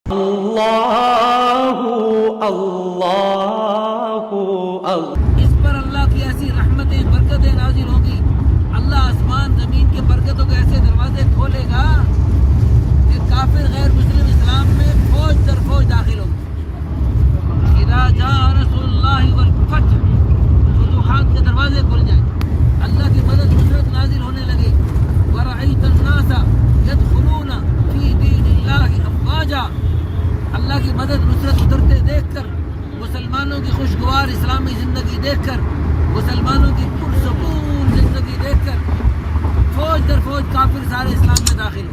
اللہ اللہ اللہ اس پر اللہ کی ایسی رحمتیں برکتیں نازل ہوں گی، اللہ آسمان زمین کے برکتوں کے ایسے دروازے کھولے گا کہ کافر غیر مسلم اسلام میں فوج در فوج داخل ہوں گے۔ اذا جاء رسول اللہ والفتح، فتوحات کے دروازے کھل جائیں، اللہ کی مدد نصرت نازل ہونے لگے۔ ورأیت الناس يدخلون فی دین اللہ افواجا، اللہ کی مدد نصرت اترتے دیکھ کر، مسلمانوں کی خوشگوار اسلامی زندگی دیکھ کر، مسلمانوں کی پرسکون زندگی دیکھ کر فوج در فوج کافر سارے اسلام میں داخل ہو۔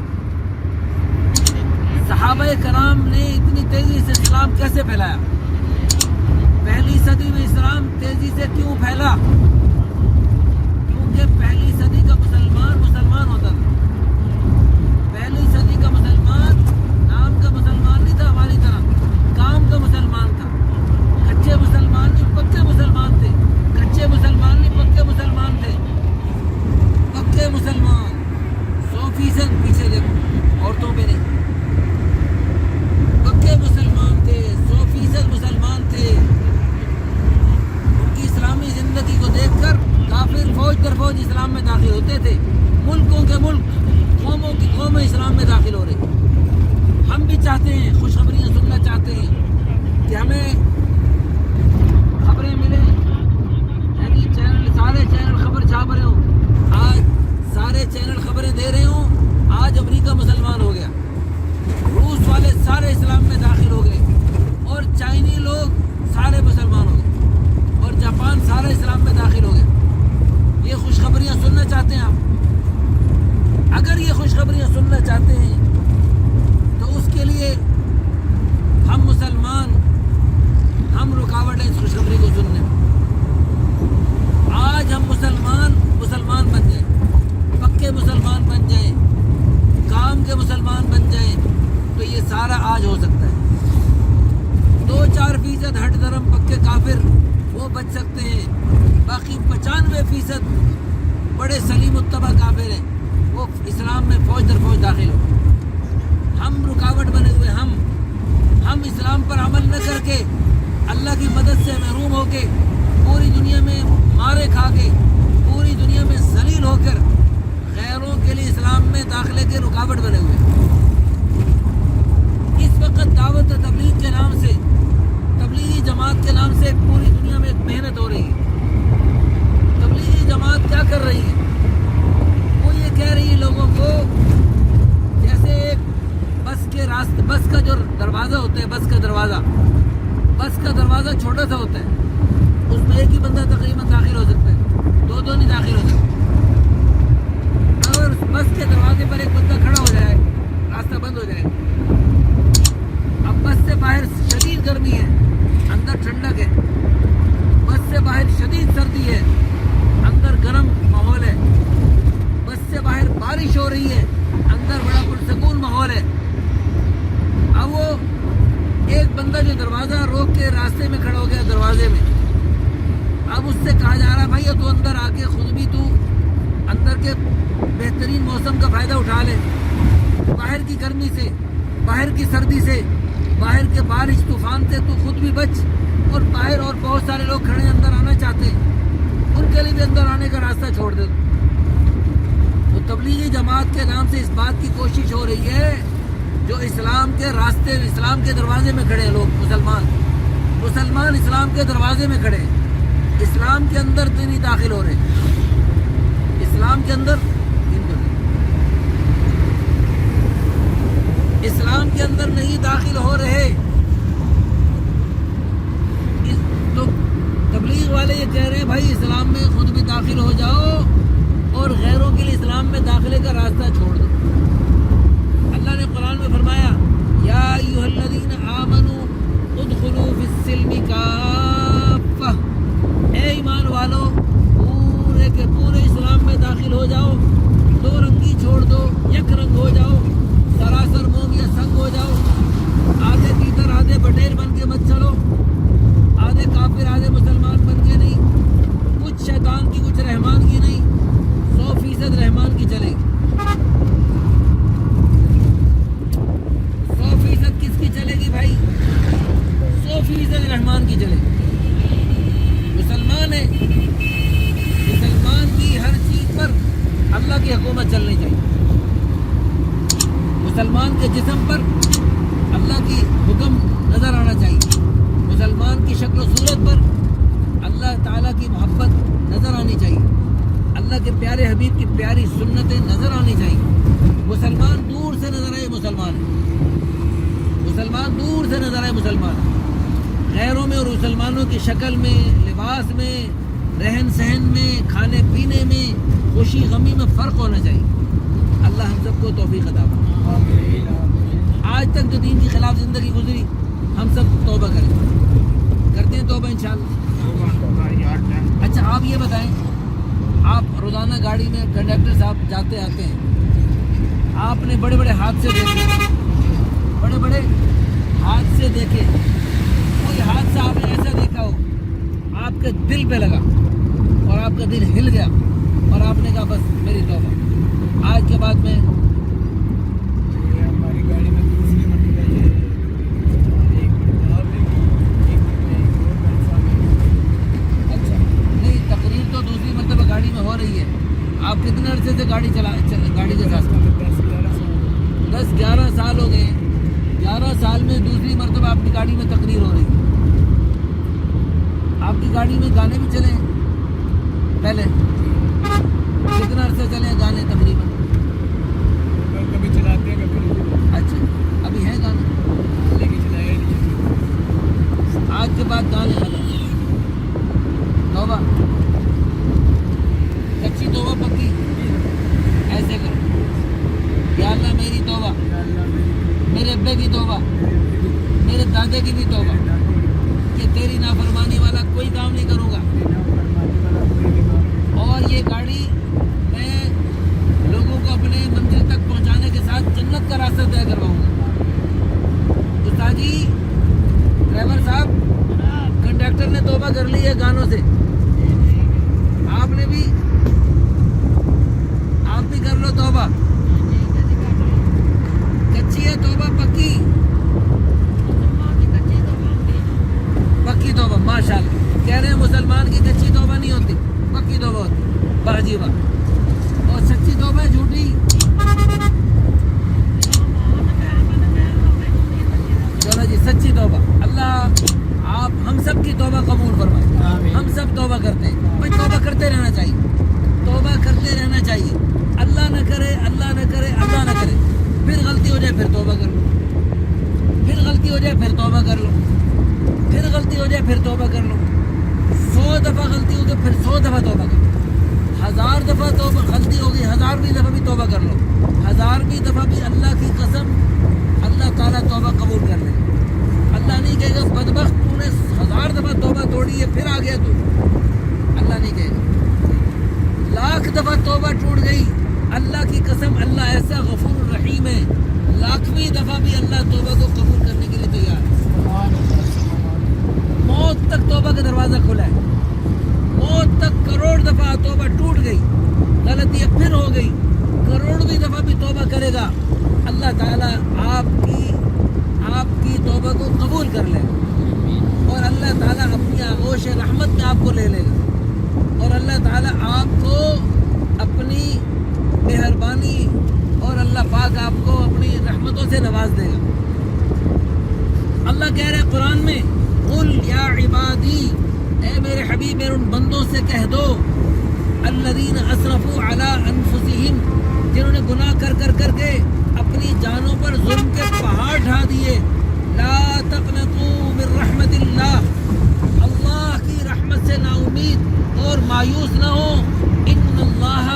صحابہ کرام نے اتنی تیزی سے اسلام کیسے پھیلایا؟ پہلی صدی میں اسلام تیزی سے کیوں پھیلا؟ کیونکہ پہلی صدی کا مسلمان ہوتا تھا۔ پہلی صدی کا مسلمان نام کا مسلمان نہیں تھا، ہماری طرح کام کا مسلمان تھا۔ کچے مسلمان نہیں، پکے مسلمان تھے۔ کچے مسلمان نہیں، پکے مسلمان تھے۔ پکے مسلمان 100% پیچھے دیکھو، عورتوں پہ نہیں، پکے مسلمان تھے، 100% مسلمان تھے۔ ان کی اسلامی زندگی کو دیکھ کر کافر فوج در فوج اسلام میں داخل ہوتے تھے۔ ملکوں کے ملک، قوموں کی قومیں اسلام میں داخل ہو رہے۔ ہم بھی چاہتے ہیں، خوشخبریاں سننا چاہتے ہیں کہ ہمیں خبریں ملیں، یعنی سارے چینل خبر چھاپ رہے ہوں، آج سارے چینل خبریں دے رہے ہوں آج امریکہ مسلمان ہو گیا، روس والے سارے اسلام میں داخل ہو گئے، اور چائنی لوگ سارے مسلمان ہو گئے، اور جاپان سارا اسلام میں داخل ہو گیا۔ یہ خوشخبریاں سننا چاہتے ہیں آپ؟ اگر یہ خوشخبریاں سننا چاہتے ہیں تو اس کے لیے ہم مسلمان، ہم رکاوٹ ہے اس خوشخبری کو سننے میں۔ آج ہم مسلمان بن جائیں، پکے مسلمان بن جائیں، کام کے مسلمان بن جائیں، تو یہ سارا آج ہو سکتا ہے۔ 2-4% ہٹ درم پکے کافر وہ بچ سکتے ہیں، باقی 95% بڑے سلیم متبع کافر ہیں، وہ اسلام میں فوج در فوج داخل ہو۔ ہم رکاوٹ بنے ہوئے، ہم اسلام پر عمل نہ کر کے، اللہ کی مدد سے محروم ہو کے، پوری دنیا میں مارے کھا کے، پوری دنیا میں ذلیل ہو کر غیروں کے لیے اسلام میں داخلے کے رکاوٹ بنے ہوئے۔ اس وقت دعوت تبلیغ کے نام سے، تبلیغی جماعت کے نام سے پوری دنیا میں ایک محنت ہو رہی ہے۔ تبلیغی جماعت کیا کر رہی ہے؟ وہ یہ کہہ رہی ہے لوگوں کو، جیسے ایک بس کا جو دروازہ ہوتا ہے، بس کا دروازہ چھوٹا سا ہوتا ہے، اس میں ایک ہی بندہ تقریباً داخل ہو سکتا ہے، دو نہیں داخل ہو سکتے۔ اگر بس کے دروازے پر ایک بندہ کھڑا ہو جائے، راستہ بند ہو جائے۔ اب بس سے باہر شدید گرمی ہے، اندر ٹھنڈک ہے، بس سے باہر شدید سردی ہے، اندر گرم ماحول ہے، بس سے باہر بارش ہو رہی ہے، اندر بڑا پرسکون ماحول ہے۔ اب وہ ایک بندہ جو دروازہ روک کے راستے میں کھڑا ہو گیا دروازے میں، اب اس سے کہا جا رہا ہے بھائی تو اندر آ کے خود بھی تو اندر کے بہترین موسم کا فائدہ اٹھا لے، باہر کی گرمی سے، باہر کی سردی سے، باہر کے بارش طوفان سے تو خود بھی بچ، اور باہر اور بہت سارے لوگ کھڑے اندر آنا چاہتے ہیں، ان کے لیے بھی اندر آنے کا راستہ چھوڑ دے۔ تو تبلیغی جماعت کے نام سے اس بات کی کوشش ہو رہی ہے، جو اسلام کے راستے، اسلام کے دروازے میں کھڑے ہیں لوگ، مسلمان اسلام کے دروازے میں کھڑے ہیں، اسلام کے اندر تو نہیں داخل ہو رہے، اسلام کے اندر نہیں داخل ہو رہے۔ تو تبلیغ والے یہ کہہ رہے ہیں بھائی اسلام میں خود بھی داخل ہو جاؤ اور غیروں کے لیے اسلام میں داخلے کا راستہ چھوڑ دو۔ اللہ نے قرآن میں فرمایا یا ایھا الذین آمنوا ادخلوا فی السلم کافہ، اے ایمان والو پورے کے پورے اسلام میں داخل ہو جاؤ، دو رنگی چھوڑ دو، یک رنگ ہو جاؤ، سراسر موم یا سنگ ہو جاؤ، آدھے تیتر آدھے بٹیر بن کے مت چلو، آدھے کافر آدھے مسلمان بن کے نہیں، کچھ شیطان کی کچھ رحمان کی نہیں، 100% رحمان کی چلے گی، 100% مسلمان دور سے نظر آئے مسلمان، غیروں میں اور مسلمانوں کی شکل میں، لباس میں، رہن سہن میں، کھانے پینے میں، خوشی غمی میں فرق ہونا چاہیے۔ اللہ ہم سب کو توفیق عطا فرمائے۔ آج تک جو دین کی خلاف زندگی گزری، ہم سب توبہ کرتے ہیں توبہ انشاءاللہ۔ اچھا آپ یہ بتائیں، آپ روزانہ گاڑی میں کنڈکٹر صاحب جاتے آتے ہیں، آپ نے بڑے بڑے حادثے دیکھے، بڑے بڑے حادثے دیکھے، کوئی حادثہ آپ نے ایسا دیکھا ہو آپ کے دل پہ لگا اور آپ کا دل ہل گیا اور آپ نے کہا بس میری توبہ آج کے بعد میں؟ ہماری گاڑی میں دوسری مرتبہ اچھا نہیں، تقریر تو دوسری مرتبہ گاڑی میں ہو رہی ہے، آپ کتنے عرصے سے گاڑی گاڑی کے ساتھ؟ 10-11 سال ہو گئے۔ 11 سال میں دوسری مرتبہ آپ کی گاڑی میں تقریر ہو رہی ہے۔ آپ کی گاڑی میں گانے بھی چلے ہیں پہلے؟ کتنا عرصہ چلے ہیں گانے تقریباً؟ کبھی چلاتے ہیں کبھی اچھا ابھی ہے گانا لیکن چلایا نہیں۔ آج کے بعد گانے توبہ، کچی توبہ پکی، ایسے کرو یا اللہ میری توبہ، میرے ابے کی توبہ، میرے دادے کی بھی توبہ کہ تیری نافرمانی والا کوئی کام نہیں کروں گا، اور یہ گاڑی میں لوگوں کو اپنے منزل تک پہنچانے کے ساتھ جنت کا راستہ طے کرواؤں گا۔ استاد جی، ڈرائیور صاحب، کنڈکٹر نے توبہ کر لی ہے گانوں سے، آپ نے بھی، آپ بھی کر لو توبہ۔ کچی ہے توبہ پکی؟ پکی توبہ، ماشاءاللہ کہہ رہے ہیں مسلمان کی کچی توبہ نہیں ہوتی، پکی توبہ ہوتی، واہ جی واہ۔ اور سچی توبہ جھوٹی؟ چلو جی سچی توبہ، اللہ آپ ہم سب کی توبہ قبول فرمائے۔ ہم سب توبہ کرتے ہیں بھائی، توبہ کرتے رہنا چاہیے، توبہ کرتے رہنا چاہیے۔ اللہ نہ کرے، اللہ نہ کرے، اللہ نہ کرے، پھر غلطی ہو جائے پھر توبہ کر لو، پھر غلطی ہو جائے پھر توبہ کر لو، پھر غلطی ہو جائے پھر توبہ کر لو۔ 100 دفعہ غلطی ہو گئی پھر 100 دفعہ توبہ کر لو۔ 1000 دفعہ توبہ غلطی ہو گئی، 1000ویں دفعہ بھی توبہ کر لو، 1000ویں دفعہ بھی اللہ کی قسم اللہ تعالیٰ توبہ قبول کر لے۔ اللہ نہیں کہے گا بدبخت تو نے 1000 دفعہ توبہ توڑی ہے پھر آ گیا تو، اللہ نہیں کہے گا۔ 1,00,000 دفعہ توبہ ٹوٹ گئی، اللہ کی قسم اللہ ایسا غفور الرحیم ہے، 1,00,000ویں دفعہ بھی اللہ توبہ کو قبول کرنے کے لیے تیار ہے۔ موت تک توبہ کا دروازہ کھلا ہے، موت تک کروڑ دفعہ توبہ ٹوٹ گئی، غلطیاں پھر ہو گئی، کروڑویں دفعہ بھی توبہ کرے گا، اللہ تعالیٰ آپ کی توبہ کو قبول کر لے گا، اور اللہ تعالیٰ اپنی آغوش رحمت میں آپ کو لے لے گا، اور اللہ تعالیٰ آپ کو اپنی مہربانی اور اللہ پاک آپ کو اپنی رحمتوں سے نواز دے گا۔ اللہ کہہ رہے قرآن میں، قل یا عبادی، اے میرے حبیب میرے ان بندوں سے کہہ دو، الذین اسرفوا علی انفسہم، جنہوں نے گناہ کر کے اپنی جانوں پر ظلم کے پہاڑ ڈھا دیے، لا تقنطوا من رحمت اللہ، اللہ کی رحمت سے نا امید اور مایوس نہ ہو، ان اللہ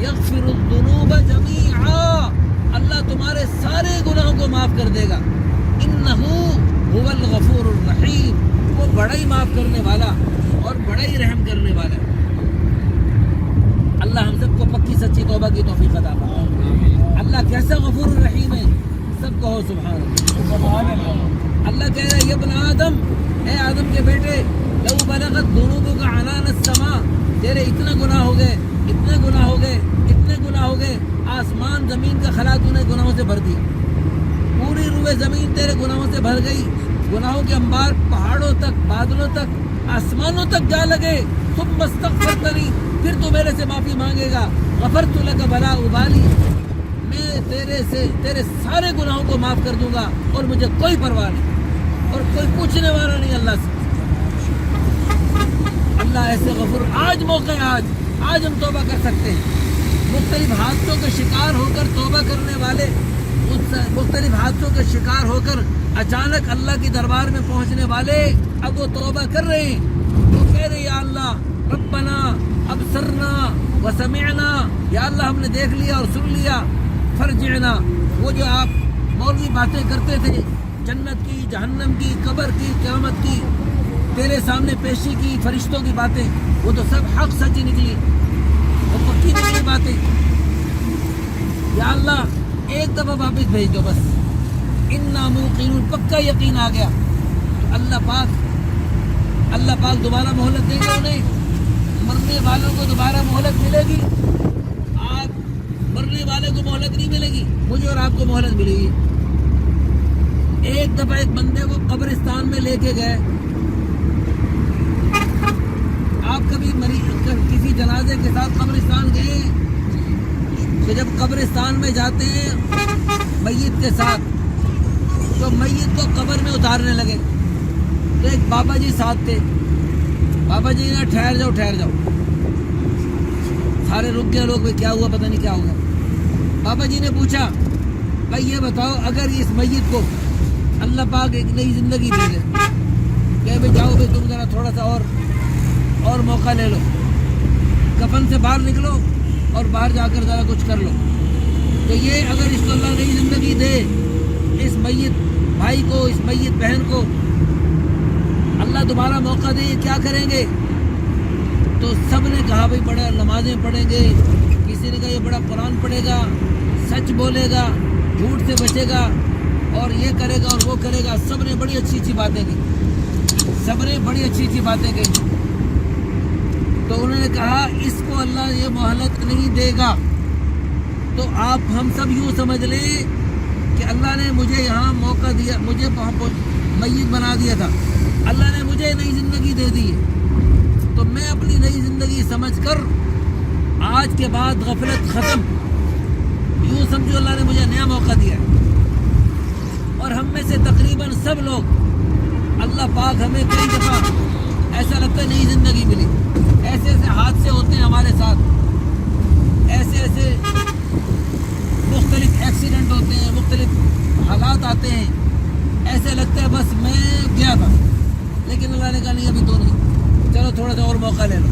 یغفر الذنوب جمیعا، اللہ تمہارے سارے گناہوں کو معاف کر دے گا، انہ هو الغفور الرحیم، وہ بڑا ہی معاف کرنے والا اور بڑا ہی رحم کرنے والا ہے۔ اللہ ہم سب کو پکی سچی توبہ کی توفیق عطا فرمائے۔ اللہ کیسا غفور الرحیم ہے، سب کو ہو سبحان اللہ۔ اللہ کہہ رہا ہے، یا ابن آدم، اے آدم کے بیٹے، لو بلغت ذنوبک عنان السماء، تیرے اتنے گناہ ہو گئے، اتنے گناہ ہو گئے، اتنے گناہ ہو گئے، آسمان زمین کا خلا تو نے گناہوں سے بھر دیا، پوری روئے زمین تیرے گناہوں سے بھر گئی، گناہوں کے انبار پہاڑوں تک، بادلوں تک، آسمانوں تک جا لگے، ثم استغفرتنی، پھر تو میرے سے معافی مانگے گا، غفرت لک بلا ابالی، میں تیرے سارے گناہوں کو معاف کر دوں گا اور مجھے کوئی پرواہ نہیں اور کوئی پوچھنے والا نہیں اللہ سے۔ اللہ ایسے غفور، آج موقع ہے، آج ہم توبہ کر سکتے ہیں۔ مختلف حادثوں کے شکار ہو کر توبہ کرنے والے، مختلف حادثوں کے شکار ہو کر اچانک اللہ کی دربار میں پہنچنے والے اب وہ توبہ کر رہے ہیں، وہ کہہ رہے یا اللہ ربنا ابصرنا وسمعنا، یا اللہ ہم نے دیکھ لیا اور سن لیا، فرجعنا، وہ جو آپ مولوی باتیں کرتے تھے جنت کی، جہنم کی، قبر کی، قیامت کی، تیرے سامنے پیشی کی، فرشتوں کی باتیں، وہ تو سب حق سچی نکلی، وہ پکی نکلی باتیں، یا اللہ ایک دفعہ واپس بھیج دو بس، انا موقنون، پکا یقین آ گیا، تو اللہ پاک دوبارہ مہلت دیں گے انہیں، مرنے والوں کو دوبارہ مہلت ملے گی، آپ مرنے والے کو مہلت نہیں ملے گی، مجھے اور آپ کو مہلت ملے گی۔ ایک دفعہ ایک بندے کو قبرستان میں لے کے گئے، آپ کبھی کسی جنازے کے ساتھ قبرستان گئے؟ تو جب قبرستان میں جاتے ہیں میت کے ساتھ تو میت کو قبر میں اتارنے لگے، تو ایک بابا جی ساتھ تھے، بابا جی نے ٹھہر جاؤ، سارے رک گئے لوگ، کیا ہوا پتہ نہیں کیا ہوگا۔ بابا جی نے پوچھا بھائی یہ بتاؤ اگر اس میت کو اللہ پاک ایک نئی زندگی دے دے، کہ بھائی جاؤ بھائی تم ذرا تھوڑا سا اور موقع لے لو، کفن سے باہر نکلو اور باہر جا کر ذرا کچھ کر لو، تو یہ اگر اس کو اللہ نئی زندگی دے، اس میت بھائی کو، اس میت بہن کو اللہ دوبارہ موقع دے، یہ کیا کریں گے؟ تو سب نے کہا بھائی بڑا نمازیں پڑھیں گے، کسی نے کہا یہ بڑا قرآن پڑھے گا، سچ بولے گا، جھوٹ سے بچے گا، اور یہ کرے گا اور وہ کرے گا، سب نے بڑی اچھی باتیں کی، تو انہوں نے کہا اس کو اللہ یہ مہلت نہیں دے گا، تو آپ ہم سب یوں سمجھ لیں کہ اللہ نے مجھے یہاں موقع دیا، مجھے میت بنا دیا تھا، اللہ نے مجھے نئی زندگی دے دی ہے، تو میں اپنی نئی زندگی سمجھ کر آج کے بعد غفلت ختم، یوں سمجھو اللہ نے مجھے نیا موقع دیا ہے۔ اور ہم میں سے تقریباً سب لوگ، اللہ پاک ہمیں کئی دفعہ ایسا لگتا ہے نئی زندگی ملی، ایسے حادثے ہوتے ہیں ہمارے ساتھ، ایسے مختلف ایکسیڈنٹ ہوتے ہیں، مختلف حالات آتے ہیں، ایسے لگتا ہے بس میں گیا تھا، لیکن اللہ نے کہا نہیں ابھی تو نہیں، چلو تھوڑا سا اور موقع لے لو۔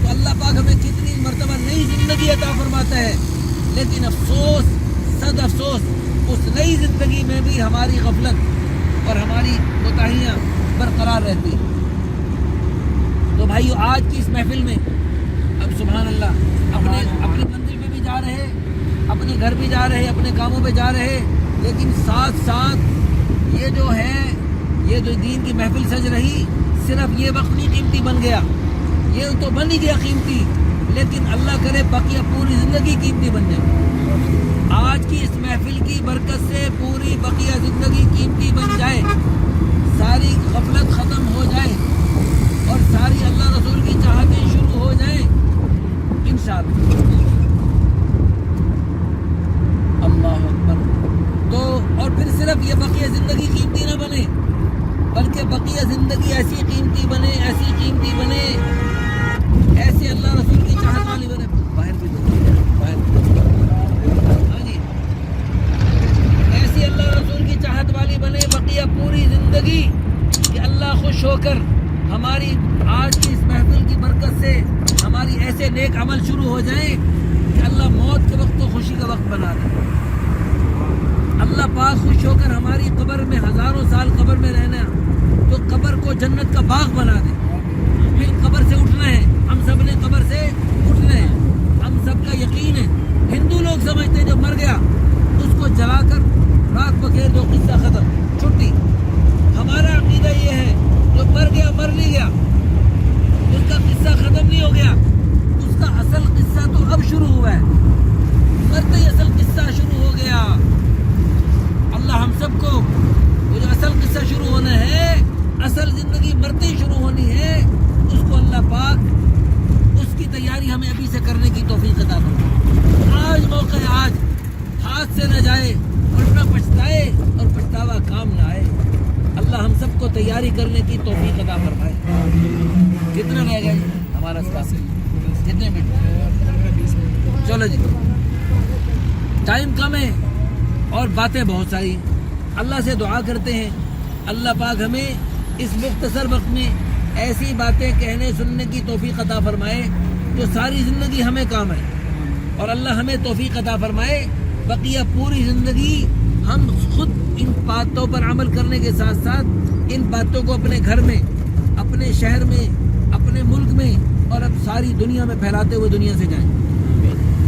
تو اللہ پاک ہمیں کتنی مرتبہ نئی زندگی عطا فرماتا ہے، لیکن افسوس، صد افسوس، اس نئی زندگی میں بھی ہماری غفلت اور ہماری کوتاہیاں برقرار رہتی ہیں۔ تو بھائیو آج کی اس محفل میں اب سبحان اللہ اپنی منزل پہ بھی جا رہے، اپنے گھر بھی جا رہے، اپنے کاموں پہ جا رہے، لیکن ساتھ ساتھ یہ جو ہے، یہ جو دین کی محفل سج رہی، صرف یہ وقت نہیں قیمتی بن گیا، یہ تو بن ہی گیا قیمتی، لیکن اللہ کرے بقیہ پوری زندگی قیمتی بن جائے۔ آج کی اس محفل کی برکت سے پوری بقیہ زندگی قیمتی بن جائے، ساری غفلت ختم ہو جائے اور ساری اللہ رسول کی چاہتیں شروع ہو جائیں انشاءاللہ۔ اللہ اکبر۔ تو اور پھر صرف یہ بقیہ زندگی قیمتی نہ بنے، بلکہ بقیہ زندگی ایسی قیمتی بنے، ایسے اللہ رسول کی چاہت والی بنے۔ باہر بھی ہاں جی، ایسی اللہ رسول کی چاہت والی بنے بقیہ پوری زندگی، کہ اللہ خوش ہو کر ہماری آج کی اس محفل کی برکت سے ہماری ایسے نیک عمل شروع ہو جائیں کہ اللہ موت کے وقت کو خوشی کا وقت بنا دے، اللہ پاک خوش ہو کر ہماری قبر میں ہزاروں سال قبر میں رہنا، تو قبر کو جنت کا باغ بنا دے۔ پھر قبر سے اٹھنا ہے، ہم سب نے قبر سے اٹھنا ہے، ہم سب کا یقین ہے۔ ہندو لوگ سمجھتے ہیں جو مر گیا اس کو جلا کر راکھ بکھیر دو، قصہ ختم، چھٹی۔ ہمارا عقیدہ یہ ہے جو مر گیا مر نہیں گیا، اس کا قصہ ختم نہیں ہو گیا، اس کا اصل قصہ تو اب شروع ہوا ہے، مرتے ہی اصل قصہ شروع ہو گیا۔ اللہ ہم سب کو وہ جو اصل قصہ شروع ہونا ہے، اصل زندگی مرتے ہی شروع ہونی ہے، اس کو اللہ پاک اس کی تیاری ہمیں ابھی سے کرنے کی توفیق عطا فرمائے۔ آج موقع ہے، آج ہاتھ سے نہ جائے ورنہ پچھتائے اور پچھتاوا کام نہ آئے۔ اللہ ہم سب کو تیاری کرنے کی توفیق عطا فرمائے۔ کتنا رہ گئے ہمارا ساتھ؟ کتنے منٹ؟ چلو جی، ٹائم کم ہے اور باتیں بہت ساری، اللہ سے دعا کرتے ہیں اللہ پاک ہمیں اس مختصر وقت میں ایسی باتیں کہنے سننے کی توفیق عطا فرمائے جو ساری زندگی ہمیں کام آئے، اور اللہ ہمیں توفیق عطا فرمائے بقیہ پوری زندگی ہم خود ان باتوں پر عمل کرنے کے ساتھ ساتھ ان باتوں کو اپنے گھر میں، اپنے شہر میں، اپنے ملک میں اور اب ساری دنیا میں پھیلاتے ہوئے دنیا سے جائیں،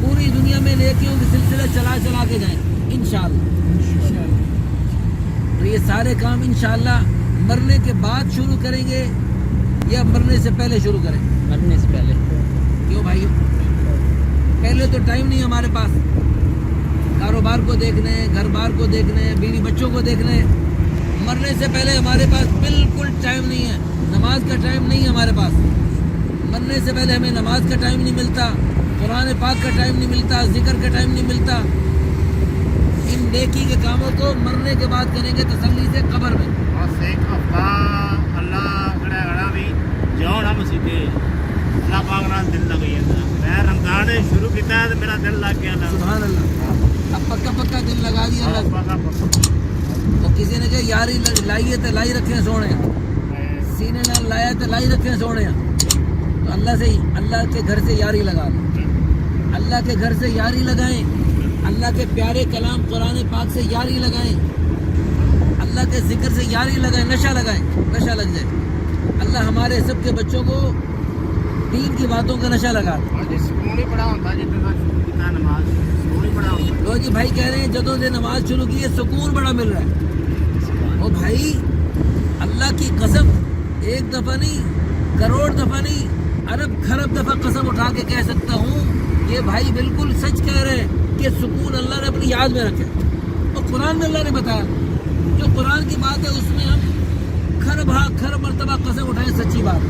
پوری دنیا میں نیکیوں کے سلسلے چلا چلا کے جائیں انشاءاللہ۔ تو یہ سارے کام انشاءاللہ مرنے کے بعد شروع کریں گے یا مرنے سے پہلے شروع کریں؟ مرنے سے پہلے۔ کیوں بھائی؟ پہلے تو ٹائم نہیں ہمارے پاس، کاروبار کو دیکھنے، گھر بار کو دیکھنے، بیوی بچوں کو دیکھنے۔ مرنے سے پہلے ہمارے پاس بالکل ٹائم نہیں ہے، نماز کا ٹائم نہیں ہے ہمارے پاس۔ مرنے سے پہلے ہمیں نماز کا ٹائم نہیں ملتا، قرآن پاک کا ٹائم نہیں ملتا، ذکر کا ٹائم نہیں ملتا۔ ان نیکی کے کاموں کو مرنے کے بعد کریں گے تسلی سے قبر میں۔ بس ایک ہفتہ اللہ گڑا بھی جاؤ ہم سیدھے اللہ پاک نال دل لگ جاتا۔ میں رمضان شروع کیتا ہے تو میرا دل لگ گیا نا، سبحان اللہ، اب پکا پکا دل لگا دیا اللہ۔ تو کسی نے کہا یاری لائیے تو لائی رکھے سونے، سینے نال لایا تو لائی رکھے سونے۔ تو اللہ کے گھر سے یاری لگا لیں، اللہ کے گھر سے یاری لگائیں، اللہ کے پیارے کلام قرآن پاک سے یاری لگائیں، اللہ کے ذکر سے یاری لگائیں، نشہ لگائیں، نشہ لگ جائے۔ اللہ ہمارے سب کے بچوں کو دین کی باتوں کا نشہ لگا دے۔ سکون ہی بڑا ہوتا ہے جتنا شروع کیتا نماز، سکون ہی بڑا ہوتا ہے۔ لو جی بھائی کہہ رہے ہیں جدوں سے نماز شروع کی ہے سکون بڑا مل رہا ہے۔ او بھائی اللہ کی قسم ایک دفعہ نہیں، کروڑ دفعہ نہیں، ارب خرب دفعہ قسم اٹھا کے کہہ سکتا ہوں یہ بھائی بالکل سچ کہہ رہے ہیں کہ سکون اللہ نے اپنی یاد میں رکھے۔ اور قرآن میں اللہ نے بتایا، جو قرآن کی بات ہے اس میں ہم کھر مرتبہ قسم اٹھائیں، سچی بات۔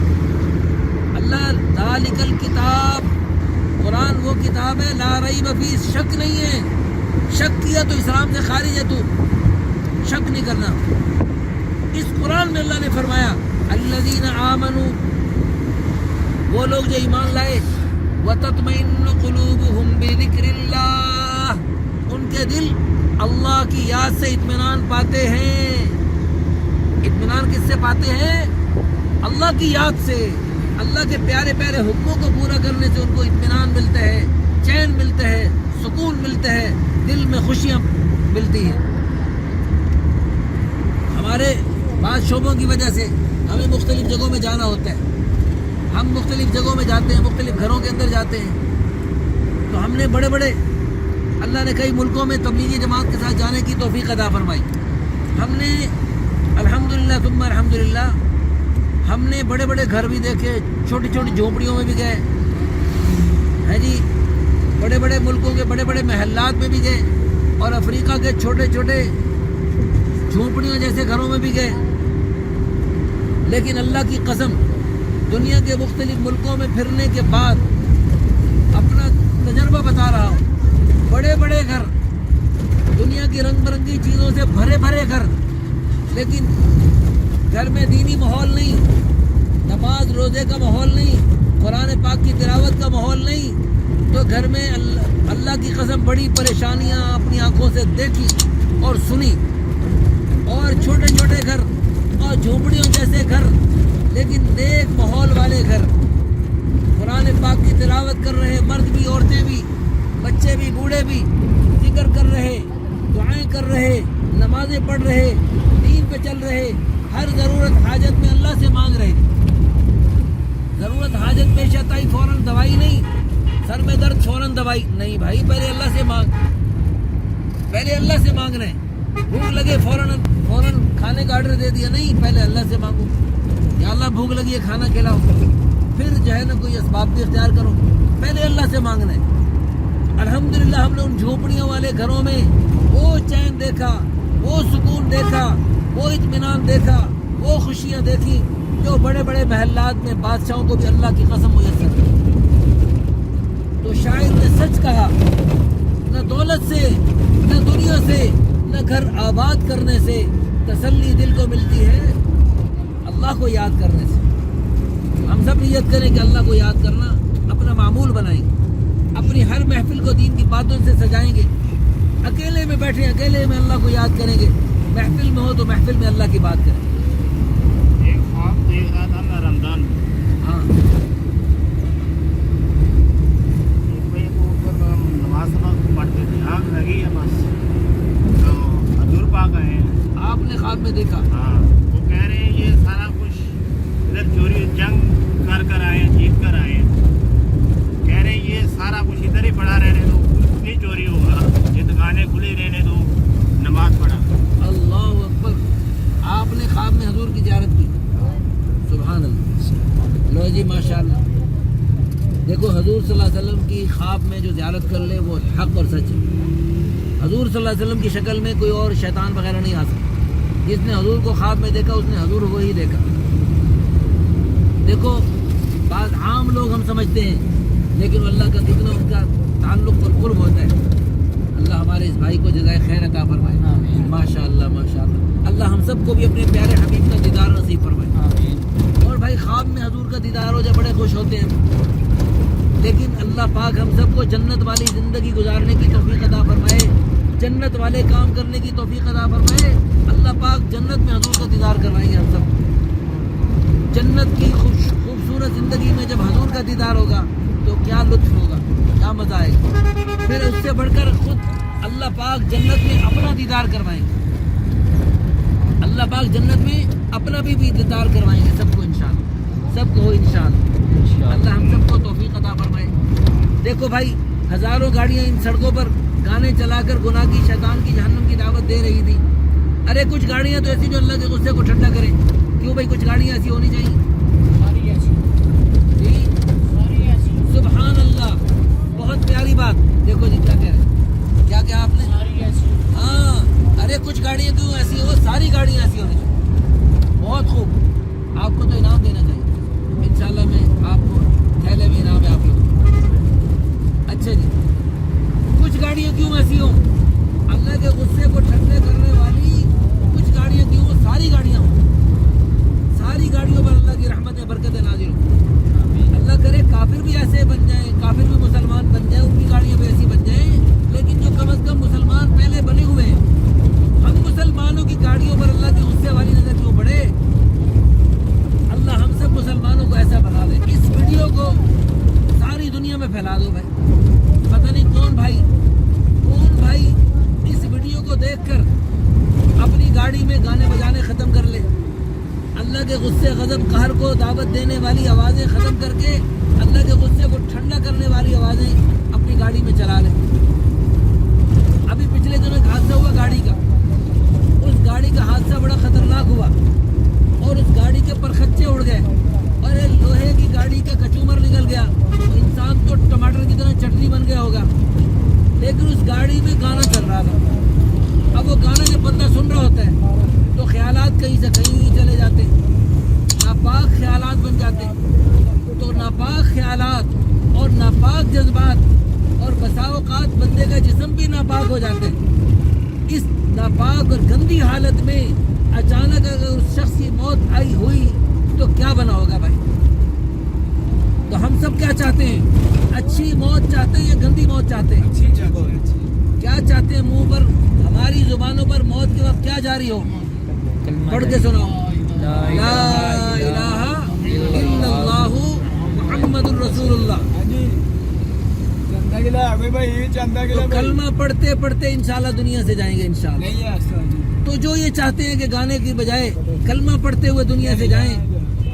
اللہ ذالک الکتاب، قرآن وہ کتاب ہے لا ریب فیہ، شک نہیں ہے۔ شک کیا تو اسلام سے خارج ہے، تو شک نہیں کرنا۔ اس قرآن میں اللہ نے فرمایا الذین آمنوا، وہ لوگ جو ایمان لائے، وتطمئن قلوبہم بذکر اللہ، ان کے دل اللہ کی یاد سے اطمینان پاتے ہیں۔ اطمینان کس سے پاتے ہیں؟ اللہ کی یاد سے، اللہ کے پیارے پیارے حکموں کو پورا کرنے سے ان کو اطمینان ملتا ہے، چین ملتا ہے، سکون ملتا ہے، دل میں خوشیاں ملتی ہیں۔ ہمارے بعض شعبوں کی وجہ سے ہمیں مختلف جگہوں میں جانا ہوتا ہے، ہم مختلف جگہوں میں جاتے ہیں، مختلف گھروں کے اندر جاتے ہیں، تو ہم نے بڑے بڑے اللہ نے کئی ملکوں میں تبلیغی جماعت کے ساتھ جانے کی توفیق عطا فرمائی۔ ہم نے الحمدللہ ثم الحمدللہ ہم نے بڑے بڑے گھر بھی دیکھے، چھوٹی چھوٹی جھونپڑیوں میں بھی گئے ہیں جی، بڑے بڑے ملکوں کے بڑے بڑے محلات میں بھی گئے، اور افریقہ کے چھوٹے چھوٹے جھونپڑیوں جیسے گھروں میں بھی گئے۔ لیکن اللہ کی قسم دنیا کے مختلف ملکوں میں پھرنے کے بعد اپنا تجربہ بتا رہا ہوں، بڑے بڑے گھر، دنیا کی رنگ برنگی چیزوں سے بھرے بھرے گھر، لیکن گھر میں دینی ماحول نہیں، نماز روزے کا ماحول نہیں، قرآن پاک کی تلاوت کا ماحول نہیں، تو گھر میں اللہ کی قسم بڑی پریشانیاں اپنی آنکھوں سے دیکھی اور سنی۔ اور چھوٹے چھوٹے گھر اور جھونپڑیوں جیسے گھر، لیکن نیک ماحول والے گھر، قرآن پاک کی تلاوت کر رہے، مرد بھی عورتیں بھی، بچے بھی بوڑھے بھی، ذکر کر رہے، دعائیں کر رہے، نمازیں پڑھ رہے، دین پہ چل رہے، ہر ضرورت حاجت میں اللہ سے مانگ رہے۔ ضرورت حاجت پیش آئی فوراً دوائی نہیں، سر میں درد فوراً دوائی نہیں، بھائی پہلے اللہ سے مانگ، پہلے اللہ سے مانگ رہے ہیں۔ بھوک لگے فوراً کھانے کا آرڈر دے دیا نہیں، پہلے اللہ سے مانگو، یا اللہ بھوک لگی ہے کھانا کھلاؤ، پھر جو ہے نا کوئی اسباب بھی اختیار کرو، پہلے اللہ سے مانگنا ہے۔ الحمدللہ ہم نے ان جھونپڑیوں والے گھروں میں وہ چین دیکھا، وہ سکون دیکھا، وہ اطمینان دیکھا، وہ خوشیاں دیکھی جو بڑے بڑے محلات میں بادشاہوں کو بھی اللہ کی قسم میسر ہے۔ تو شاعر نے سچ کہا، نہ دولت سے، نہ دنیا سے، نہ گھر آباد کرنے سے تسلی دل کو ملتی ہے اللہ کو یاد کرنے سے۔ ہم سب نیت کریں کہ اللہ کو یاد کرنا اپنا معمول بنائیں، اپنی ہر محفل کو دین کی باتوں سے سجائیں گے، اکیلے میں بیٹھیں، اکیلے میں اللہ کو یاد کریں گے، محفل میں ہو تو محفل میں اللہ کی بات کریں. ایک خواب دیکھ رہا تھا میں رمضان میں. ہاں ایک بھائی کو اوپر نماز پڑھتے تھے, آنکھ لگی ہے بس, تو حضور پاک آئے ہیں. آپ نے خواب میں دیکھا. ہاں, وہ کہہ رہے ہیں یہ سارا کچھ ادھر چوری جنگ کر آئے ہیں, جیت کر آئے ہیں. کہہ رہے ہیں یہ سارا کچھ ادھر ہی پڑا رہنے دو, کچھ نہیں چوری ہوگا, یہ دکانیں کھلی رہنے دو, نماز پڑھا. اللہ اکبر. آپ نے خواب میں حضور کی زیارت کی. سبحان اللہ. لو جی ماشاء اللہ. دیکھو حضور صلی اللہ علیہ وسلم کی خواب میں جو زیارت کر لے وہ حق اور سچ ہے. حضور صلی اللہ علیہ وسلم کی شکل میں کوئی اور شیطان وغیرہ نہیں آ سکتا. جس نے حضور کو خواب میں دیکھا اس نے حضور کو ہی دیکھا. دیکھو بعض عام لوگ ہم سمجھتے ہیں, لیکن اللہ کا کتنا ان کا تعلق اور قرب ہوتا ہے. اللہ ہمارے اس بھائی کو جزائے خیر عطا فرمائے. ماشاء اللہ ماشاء اللہ. اللہ ہم سب کو بھی اپنے پیارے حبیب کا دیدار نصیب فرمائے. اور بھائی خواب میں حضور کا دیدار ہو جائے بڑے خوش ہوتے ہیں, لیکن اللہ پاک ہم سب کو جنت والی زندگی گزارنے کی توفیق عطا فرمائے, جنت والے کام کرنے کی توفیق عطا فرمائے. اللہ پاک جنت میں حضور کا دیدار کروائیں گے ہم سب. جنت کی خوبصورت زندگی میں جب حضور کا دیدار ہوگا تو کیا لطف ہوگا, کیا مزہ آئے گا. پھر اس سے بڑھ کر خود اللہ پاک جنت میں اپنا دیدار کروائیں گے. اللہ پاک جنت میں اپنا بھی دیدار کروائیں گے سب کو انشاءاللہ. سب کو ہو انشاءاللہ. اللہ ہم سب کو توفیق عطا فرمائے. دیکھو بھائی ہزاروں گاڑیاں ان سڑکوں پر گانے چلا کر گناہ کی شیطان کی جہنم کی دعوت دے رہی تھی. ارے کچھ گاڑیاں تو ایسی جو اللہ کے غصے کو ٹھنڈا کریں. کیوں بھائی کچھ گاڑیاں ایسی ہونی چاہیے. جی سبحان اللہ. بہت پیاری بات. دیکھو جی کیا کہہ رہے ہیں, کیا کہا آپ نے. ہاں ارے کچھ گاڑیاں کیوں ایسی ہو, ساری گاڑیاں ایسی ہونی چاہیے. بہت خوب. آپ کو تو انعام دینا چاہیے انشاءاللہ. میں آپ کو تھیلے میں انعام ہے آپ لوگ. اچھا جی, کچھ گاڑیاں کیوں ایسی ہوں, اللہ کے غصے کو ٹھنڈے کرنے والی کچھ گاڑیاں کیوں, ساری گاڑیاں ہوں. ساری گاڑیوں پر اللہ کی رحمتیں برکتیں نازل ہوں. اللہ کرے کافر بھی ایسے بن جائیں, کافر بھی مسلمان بن جائیں, ان کی گاڑیاں بھی ایسی بن جائیں, لیکن جو کم از کم مسلمان پہلے بنے ہوئے ہیں, ہم مسلمانوں کی گاڑیوں پر اللہ کے غصے والی نظر کیوں پڑے. اللہ ہم سب مسلمانوں کو ایسا بنا دے. اس ویڈیو کو ساری دنیا میں پھیلا دو بھائی. پتہ نہیں کون بھائی اس ویڈیو کو دیکھ کر اپنی گاڑی میں گانے بجانے ختم کر لے. اللہ کے غصے غضب قہر کو دعوت دینے والی آوازیں ختم کر کے اللہ کے غصے کو ٹھنڈا کرنے والی آوازیں اپنی گاڑی میں چلا لیں. ابھی پچھلے دنوں ایک حادثہ ہوا گاڑی کا. اس گاڑی کا حادثہ بڑا خطرناک ہوا اور اس گاڑی کے پرخچے اڑ گئے اور لوہے کی گاڑی کا کچومر نکل گیا. انسان تو ٹماٹر کی طرح چٹنی بن گیا ہوگا, لیکن اس گاڑی میں گانا چل رہا تھا. اب وہ گانا جب بندہ سن رہا ہوتا ہے تو خیالات کہیں سے کہیں چلے جاتے ہیں, ناپاک خیالات بن جاتے ہیں. تو ناپاک خیالات اور ناپاک جذبات اور بسا اوقات بندے کا جسم بھی ناپاک ہو جاتے ہیں. اس ناپاک اور گندی حالت میں اچانک اگر اس شخص کی موت آئی ہوئی تو کیا بنا ہوگا بھائی. تو ہم سب کیا چاہتے ہیں, اچھی موت چاہتے ہیں یا گندی موت چاہتے ہیں. کیا چاہتے ہیں, منہ پر ہماری زبانوں پر موت کے وقت کیا جاری ہو. پڑھ کے سناؤ, لا الہ الا اللہ محمد الرسول اللہ. تو کلمہ پڑھتے پڑھتے انشاءاللہ دنیا سے جائیں گے انشاءاللہ. تو جو یہ چاہتے ہیں کہ گانے کی بجائے کلمہ پڑھتے ہوئے دنیا سے جائیں,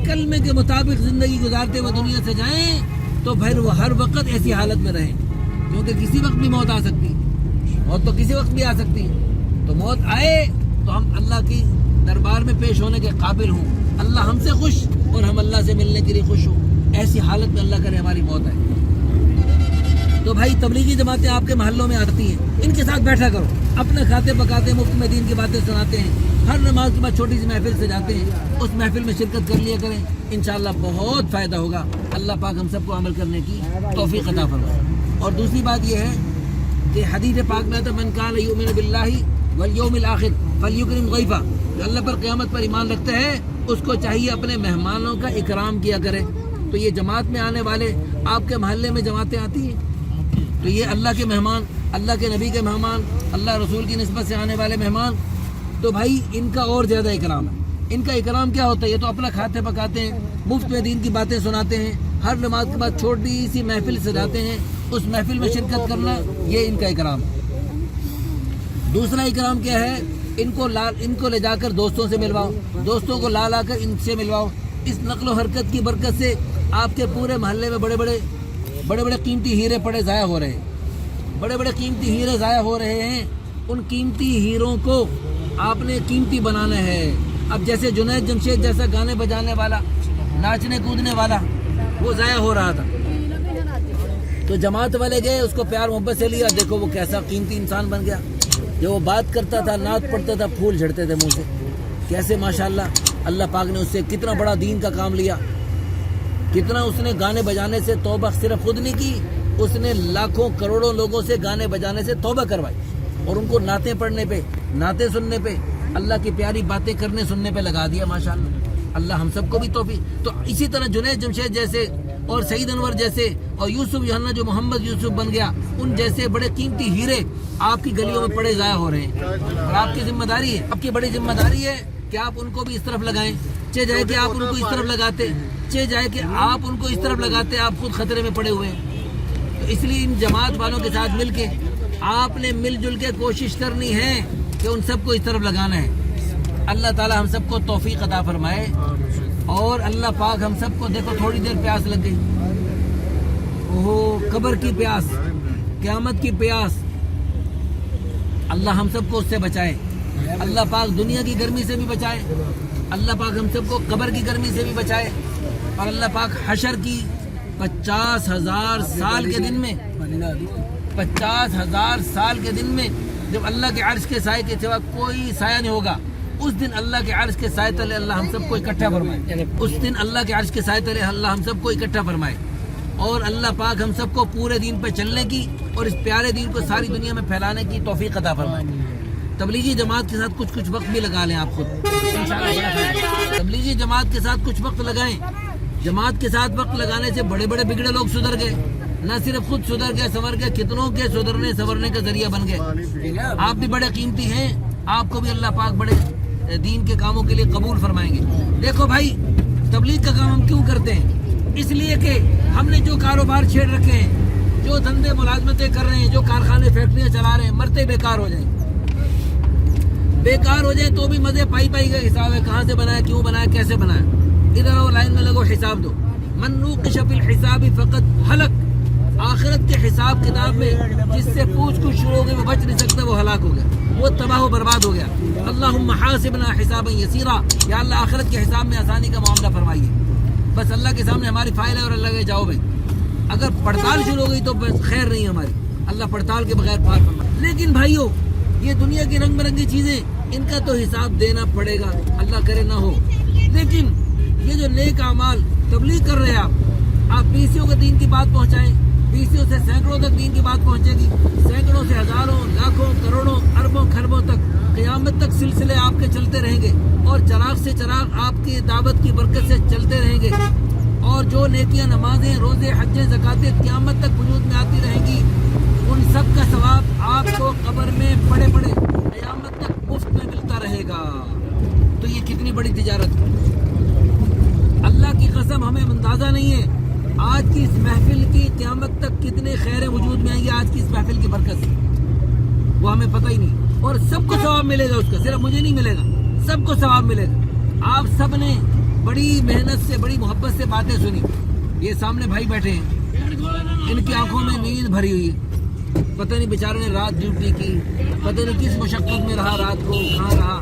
کلمے کے مطابق زندگی گزارتے ہوئے دنیا سے جائیں, تو پھر وہ ہر وقت ایسی حالت میں رہیں, کیونکہ کسی وقت بھی موت آ سکتی ہے. موت تو کسی وقت بھی آ سکتی ہے. تو موت آئے تو ہم اللہ کی دربار میں پیش ہونے کے قابل ہوں. اللہ ہم سے خوش اور ہم اللہ سے ملنے کے لیے خوش ہوں. ایسی حالت میں اللہ کرے ہماری موت آئے. تو بھائی تبلیغی جماعتیں آپ کے محلوں میں آتی ہیں, ان کے ساتھ بیٹھا کرو, اپنے کھاتے پکاتے مفت میں دین کی باتیں سناتے ہیں. ہر نماز کے بعد چھوٹی سی محفل سے جاتے ہیں, اس محفل میں شرکت کر لیا کریں, انشاءاللہ بہت فائدہ ہوگا. اللہ پاک ہم سب کو عمل کرنے کی توفیق عطا فرمائے. اور دوسری بات یہ ہے کہ حدیث پاک میں آتا ہے, من کان یؤمن باللہ والیوم الآخر فلیکرم ضیفہ. جو اللہ پر قیامت پر ایمان رکھتا ہے اس کو چاہیے اپنے مہمانوں کا اکرام کیا کرے. تو یہ جماعت میں آنے والے, آپ کے محلے میں جماعتیں آتی ہیں, تو یہ اللہ کے مہمان, اللہ کے نبی کے مہمان, اللہ رسول کی نسبت سے آنے والے مہمان, تو بھائی ان کا اور زیادہ اکرام ہے. ان کا اکرام کیا ہوتا ہے؟ یہ تو اپنا کھاتے پکاتے ہیں, مفت میں دین کی باتیں سناتے ہیں, ہر نماز کے بعد چھوٹی سی محفل سجاتے ہیں, اس محفل میں شرکت کرنا یہ ان کا اکرام ہے. دوسرا اکرام کیا ہے؟ ان کو لے جا کر دوستوں سے ملواؤ, دوستوں کو لا کر ان سے ملواؤ. اس نقل و حرکت کی برکت سے آپ کے پورے محلے میں بڑے بڑے قیمتی ہیرے پڑے ضائع ہو رہے ہیں, بڑے قیمتی ہیرے ضائع ہو رہے ہیں. ان قیمتی ہیروں کو آپ نے قیمتی بنانا ہے. اب جیسے جنید جمشید جیسا گانے بجانے والا, ناچنے کودنے والا, وہ ضائع ہو رہا تھا, تو جماعت والے گئے, اس کو پیار محبت سے لیا. دیکھو وہ کیسا قیمتی انسان بن گیا. جو وہ بات کرتا تھا, نعت پڑھتا تھا, پھول جھڑتے تھے منہ سے. کیسے ماشاءاللہ اللہ پاک نے اس سے کتنا بڑا دین کا کام لیا. کتنا اس نے گانے بجانے سے توبہ صرف خود نہیں کی, اس نے لاکھوں کروڑوں لوگوں سے گانے بجانے سے توبہ کروائی, اور ان کو نعتیں پڑھنے پہ, نعتیں سننے پہ, اللہ کی پیاری باتیں کرنے سننے پہ لگا دیا. ماشاءاللہ اللہ ہم سب کو بھی توفیق. تو اسی طرح جنید جمشید جیسے اور سعید انور جیسے اور یوسف یوحنا جو محمد یوسف بن گیا, ان جیسے بڑے قیمتی ہیرے آپ کی گلیوں میں پڑے ضائع ہو رہے ہیں. اور آپ کی ذمہ داری ہے, آپ کی بڑی ذمہ داری ہے کہ آپ ان کو بھی اس طرف لگائیں. چہ جائے کہ آپ ان کو اس طرف لگاتے, چہ جائے کہ آپ ان کو اس طرف لگاتے, آپ خود خطرے میں پڑے ہوئے ہیں. تو اس لیے ان جماعت والوں کے ساتھ مل کے آپ نے مل جل کے کوشش کرنی ہے کہ ان سب کو اس طرف لگانا ہے. اللہ تعالی ہم سب کو توفیق عطا فرمائے. اور اللہ پاک ہم سب کو, دیکھو تھوڑی دیر پیاس لگ گئی, اوہ قبر کی پیاس, قیامت کی پیاس, اللہ ہم سب کو اس سے بچائے. اللہ پاک دنیا کی گرمی سے بھی بچائے, اللہ پاک ہم سب کو قبر کی گرمی سے بھی بچائے. اور اللہ پاک حشر کی 50,000 سال کے دن میں, 50,000 سال کے دن میں جب اللہ کے عرش کے سائے کے سوا کوئی سایہ نہیں ہوگا, اس دن اللہ کے عرش کے سائے تلے اللہ ہم سب کو اکٹھا فرمائے. اس دن اللہ کے عرش کے سائے تلے اللہ ہم سب کو اکٹھا فرمائے. اور اللہ پاک ہم سب کو پورے دین پہ چلنے کی اور اس پیارے دین کو ساری دنیا میں پھیلانے کی توفیق عطا فرمائے. تبلیغی جماعت کے ساتھ کچھ وقت بھی لگا لیں آپ خود, انشاءاللہ. تبلیغی جماعت کے ساتھ کچھ وقت لگائیں. جماعت کے ساتھ وقت لگانے سے بڑے بگڑے لوگ سدھر گئے. نہ صرف خود سدھر گئے, سنور گئے, کتنوں کے سدھرنے سنورنے کا ذریعہ بن گئے. آپ بھی بڑے قیمتی ہیں, آپ کو بھی اللہ پاک بڑے دین کے کاموں کے لیے قبول فرمائیں گے. دیکھو بھائی, تبلیغ کا کام ہم کیوں کرتے ہیں؟ اس لیے کہ ہم نے جو کاروبار چھیڑ رکھے ہیں, جو دھندے ملازمتیں کر رہے ہیں, جو کارخانے فیکٹریاں چلا رہے ہیں, مرتے بیکار ہو جائیں. بیکار ہو جائیں تو بھی مزے پائی کا حساب ہے, کہاں سے بنایا, کیوں بنایا, کیسے بنایا. ادھر آؤ, لائن میں لگو, حساب دو. من نوقش فی الحساب فقط ہلک. آخرت کے حساب کتاب میں جس سے پوچھ کچھ شروع ہو گئی وہ بچ نہیں سکتا, وہ ہلاک ہو گیا, وہ تباہ و برباد ہو گیا. اللہم حاسبنا حسابا یسیرا, یا اللہ آخرت کے حساب میں آسانی کا معاملہ فرمائیے. بس اللہ کے سامنے ہماری فائل ہے اور اللہ کے جاؤ بھائی. اگر پڑتال شروع ہو گئی تو بس خیر نہیں ہماری, اللہ پڑتال کے بغیر پار فرمائے. لیکن بھائیو, یہ دنیا کی رنگ برنگی چیزیں, ان کا تو حساب دینا پڑے گا, اللہ کرے نہ ہو. لیکن یہ جو نیک اعمال تبلیغ کر رہے ہیں آپ بیسیوں کو دین کی بات پہنچائیں, بیسیوں سے سینکڑوں تک دین کی بات پہنچے گی, سینکڑوں سے ہزاروں, لاکھوں, کروڑوں, اربوں, خربوں تک قیامت تک سلسلے آپ کے چلتے رہیں گے. اور چراغ سے چراغ آپ کی دعوت کی برکت سے چلتے رہیں گے. اور جو نیکیاں, نمازیں, روزے, حجیں, زکاتیں قیامت تک وجود میں آتی رہیں گی, ان سب کا ثواب آپ کو قبر میں پڑے قیامت تک مفت میں ملتا رہے گا. تو یہ کتنی بڑی تجارت ہے, اللہ کی قسم ہمیں اندازہ نہیں ہے. آج کی اس محفل کی قیامت تک کتنے خیر وجود میں آئیں گے آج کی اس محفل کی برکت سے, وہ ہمیں پتہ ہی نہیں. اور سب کو ثواب ملے گا اس کا, صرف مجھے نہیں ملے گا, سب کو ثواب ملے گا. آپ سب نے بڑی محنت سے, بڑی محبت سے باتیں سنی. یہ سامنے بھائی بیٹھے ہیں, ان کی آنکھوں میں نیند بھری ہوئی ہے. پتہ نہیں بیچاروں نے رات ڈیوٹی کی, پتہ نہیں کس مشقت میں رہا, رات کو کہاں رہا.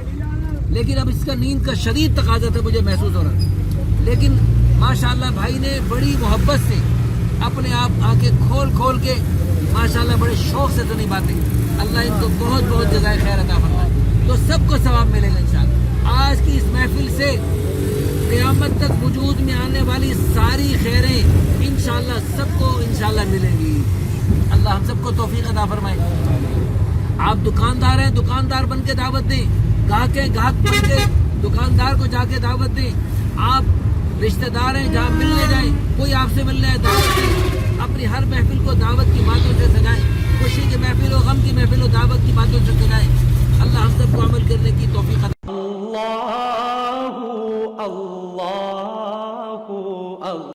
لیکن اب اس کا نیند کا شدید تقاضا تھا, مجھے محسوس ہو رہا. لیکن ماشاءاللہ بھائی نے بڑی محبت سے اپنے آپ آنکھیں کھول کے ماشاءاللہ بڑے شوق سے سنی باتیں. اللہ ان کو بہت جزائے خیر عطا فرمائے. تو سب کو ثواب ملے گا انشاءاللہ. آج کی اس محفل سے قیامت تک وجود میں آنے والی ساری خیریں انشاءاللہ سب کو انشاءاللہ ملیں گی. اللہ ہم سب کو توفیق عطا فرمائے. آپ دکاندار ہیں, دکاندار بن کے دعوت دیں. گاہک ہیں, گاہک بن کے دکاندار کو جا کے دعوت دیں. آپ رشتہ دار ہیں, جہاں ملنے جائیں, کوئی آپ سے ملنا ہے دعوت دیں. اپنی ہر محفل کو دعوت کی باتوں سے سجائیں. خوشی کی محفل ہو, غم کی محفل ہو, دعوت کی باتوں سے سجائیں. اللہ ہم سب کو عمل کرنے کی توفیق عطا